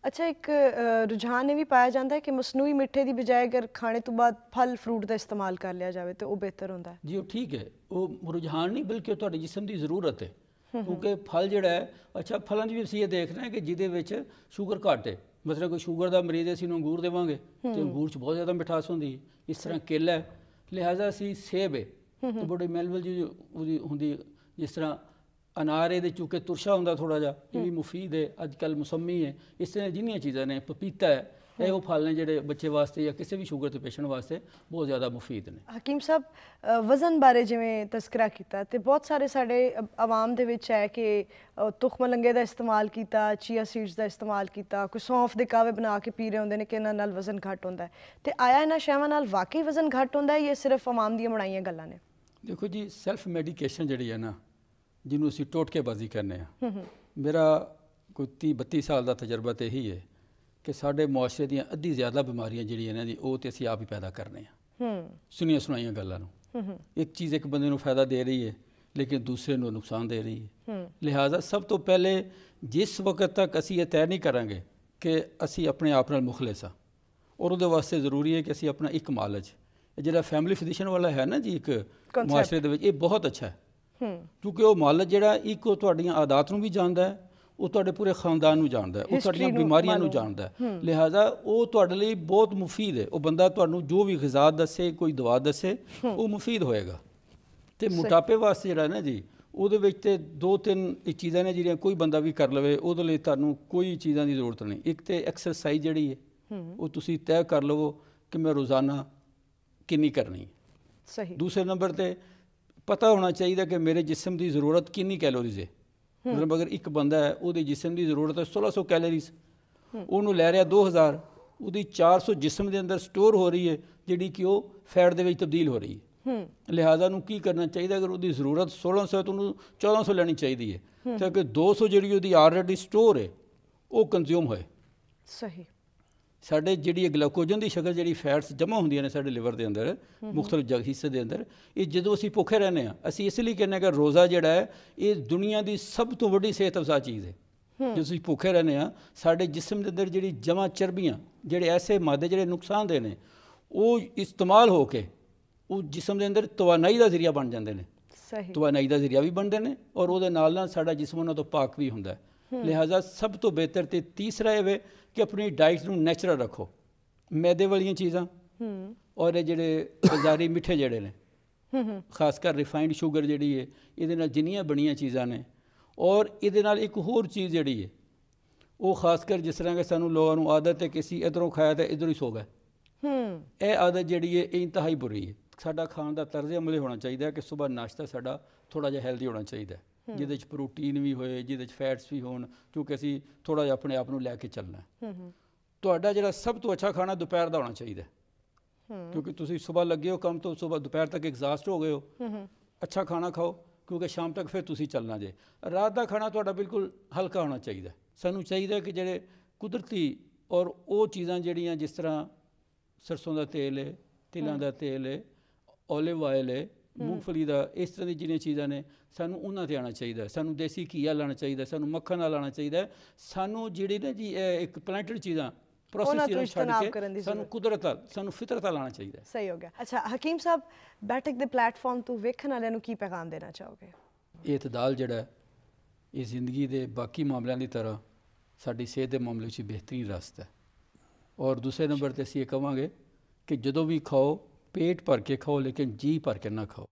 अच्छा, एक रुझान ये भी पाया जाता है कि मसनूई मिठे की बजाय अगर खाने तो बाद फल फ्रूट का इस्तेमाल कर लिया जाए तो वो बेहतर होता है। जी वो ठीक है, वो रुझान नहीं बल्कि ਤੁਹਾਡੇ जिस्म की ਜ਼ਰੂਰਤ है। क्योंकि फल ਜਿਹੜਾ है, अच्छा फलों की भी ਅਸੀਂ ਇਹ ਦੇਖਣਾ है कि ਜਿਹਦੇ ਵਿੱਚ ਸ਼ੂਗਰ ਘੱਟ ਹੈ। ਮਤਲਬ ਕੋਈ ਸ਼ੂਗਰ ਦਾ ਮਰੀਜ਼ ਅਸੀਂ ਨੂੰ ਅੰਗੂਰ ਦੇਵਾਂਗੇ ਤੇ ਅੰਗੂਰ 'ਚ ਬਹੁਤ ਜ਼ਿਆਦਾ ਮਿਠਾਸ ਹੁੰਦੀ ਹੈ। ਇਸ ਤਰ੍ਹਾਂ ਕੇਲਾ ਹੈ, ਲਿਹਾਜ਼ਾ ਅਸੀਂ ਸੇਬ ਹੈ ਤੇ ਬੜੀ ਮੈਲਵਲ ਜੀ ਉਹਦੀ ਹੁੰਦੀ, ਜਿਸ ਤਰ੍ਹਾਂ अनार ये चूँकि तुरशा होंगे थोड़ा जा, ये भी मुफीद है। अजकल मौसमी है, इस तरह जिन्नियां चीज़ां ने, पपीता है, ये वो फल ने जोड़े बच्चे वास्ते या किसी भी शुगर के पेशेंट वास्ते बहुत ज़्यादा मुफीद ने। हकीम साहब, वज़न बारे जिवें तस्करा किया तो बहुत सारे साढ़े आवाम दे विच है कि तुख मलंगे का इस्तेमाल किया, चिया सीड्स का इस्तेमाल किया, कोई सौंफ के कावे बना के पी रहे होंगे ने कि इन्हां नाल वज़न घट होंदा है। तो आया इन्हां शैवां नाल वाकई वज़न घट होंदा है या सिर्फ आवाम दी बनाईयां गल्लां ने? देखो जी, सैल्फ मैडिकेशन जी है ना, जिन्हों असी टोटकेबाजी करने, मेरा कोई 30-32 साल का तजर्बा तो यही है कि साढ़े मुआशरे दी अद्धी ज़्यादा बीमारियां जी इन्हों की वो तो असी आप ही पैदा करने, सुनिया सुनाइया गल्लां। एक चीज़ एक बंदे को फायदा दे रही है लेकिन दूसरे को नुकसान दे रही है। लिहाजा सब तो पहले जिस वक्त तक असी ये तय नहीं करांगे कि असी अपने आप नाल मुखलिस हाँ, और वो वास्ते जरूरी है कि असी अपना एक मालज जो फैमिली फिजिशियन वाला है ना जी, एक मुआशरे दे विच ये बहुत अच्छा है। क्योंकि वो मालज जिहड़ा एक तुहाड़ियां आदत नूं भी जानदा है, वो तुहाडे पूरे खानदान नूं जानदा है, वो तुहाड़ियां बीमारियां नूं जानदा है। लिहाजा वो तुहाडे लई बहुत मुफीद है। वो बंदा तुहानूं जो भी ग़िज़ा दसे, कोई दवा दसे, वो मुफीद होएगा। तो मोटापे वास्ते जिहड़ा ना जी, ਉਹਦੇ ਵਿੱਚ ਤੇ 2-3 ਚੀਜ਼ਾਂ ਨੇ ਜਿਹੜੀਆਂ ਕੋਈ ਬੰਦਾ ਵੀ ਕਰ ਲਵੇ, ਉਹਦੇ ਲਈ ਤੁਹਾਨੂੰ ਕੋਈ ਚੀਜ਼ਾਂ ਦੀ ਜ਼ਰੂਰਤ ਨਹੀਂ। ਇੱਕ ਤੇ ਐਕਸਰਸਾਈਜ਼ ਜਿਹੜੀ ਹੈ ਉਹ ਤੁਸੀਂ ਤੈਅ ਕਰ ਲਵੋ ਕਿ ਮੈਂ ਰੋਜ਼ਾਨਾ ਕਿੰਨੀ ਕਰਨੀ ਹੈ। सही। दूसरे नंबर ते पता होना चाहिए कि मेरे जिस्म की ज़रूरत कितनी कैलोरीज है। मतलब अगर एक बंदा है वो जिस्म की ज़रूरत है 1600 कैलोरीज, उन्होंने लै रहा 2000, वो 400 जिस्म के अंदर स्टोर हो रही है जी कि वो फैट के तब्दील हो रही है। लिहाजा की करना चाहिए, अगर वो ज़रूरत 1600 है तो उन्होंने 1400 लैनी चाहिए है, ताकि 200 जी ऑलरेडी स्टोर है वो कंज्यूम होए। सही। साढ़े जी ग्लाइकोजन की शक्ल जी फैट्स जमा होंगे ने साढ़े लिवर के अंदर मुख्तलिफ हिस्से के अंदर, ये जो असी भुखे रहने, असी इसलिए कहने कि रोज़ा जोड़ा है ये दुनिया की सब तो वड्डी सेहत अफजा चीज़ है। जो असी भुखे रहने, साढ़े जिस्म के अंदर जी जमा चर्बियाँ जोड़े ऐसे मादे जोड़े नुकसान दे ने, वो इस्तेमाल होके वो जिस्म के अंदर तवानाई का जरिया बन जाते हैं। तवानाई का जरिया भी बनते हैं और वो साढ़ा जिस्म उन्होंने तो पाक भी होंगे। लिहाजा सब तो बेहतर तो तीसरा ये कि अपनी डाइट नूं नैचुरल रखो। मैदे वाली चीज़ां और जोड़े बाजारी मिठे जोड़े ने, खासकर रिफाइंड शुगर जी है, ये जिन्नियां बड़ियां चीज़ां ने, और ये एक होर चीज़ जी है वो खासकर जिस तरह के सानू लोगों को आदत है कि असीं इधरों खाया तो इधरों ही सो गए। यह आदत जी है इंतहाई बुरी है। साडा खाण का तर्ज अमल होना चाहिए कि सुबह नाश्ता साडा थोड़ा जिहा हैल्दी होना चाहिए, जिहदे प्रोटीन भी होए, जिहदे फैट्स भी होण, क्योंकि असी थोड़ा जिहा अपने आप नूं लैके चलना है। तुहाडा जिहड़ा सब तो अच्छा खाना दोपहर का होना चाहिए, क्योंकि तुसी सुबह लगे हो काम तो सुबह दोपहर तक एग्जास्ट हो गए हो। अच्छा खाना खाओ क्योंकि शाम तक फिर तुसी चलना जे। रात का खाना तुहाडा बिल्कुल हल्का होना चाहिए। सानूं चाहिए कि जिहड़े कुदरती और वो चीज़ां जिहड़ियां जिस तरह सरसों का तेल है, तिलों का तेल है, ओलिव ऑयल है, मूंगफली का, इस तरह की जिन्हें चीज़ां ने सानू उन्हां ते आना चाहिए। सानू देसी घीया लाना चाहिए, सानू मक्खन लाना चाहिए, सानू जिहड़ी ना जी एक प्लांटेड चीज़ां प्रोसेस छड्ड के सानू कुदरत सानू फितरत लाना चाहिए। सही हो गया। अच्छा हकीम साहब, बैठक के प्लेटफॉर्म तो वेखण वालियां नूं की पैगाम देना चाहोगे? एतदाल जिहड़ा ये जिंदगी के बाकी मामलों की तरह साडी सेहत के मामले में बेहतरीन रास्ता है। और दूसरे नंबर पर असीं ये कहांगे कि जदों भी खाओ पेट भर के खाओ, लेकिन जी भर के ना खाओ।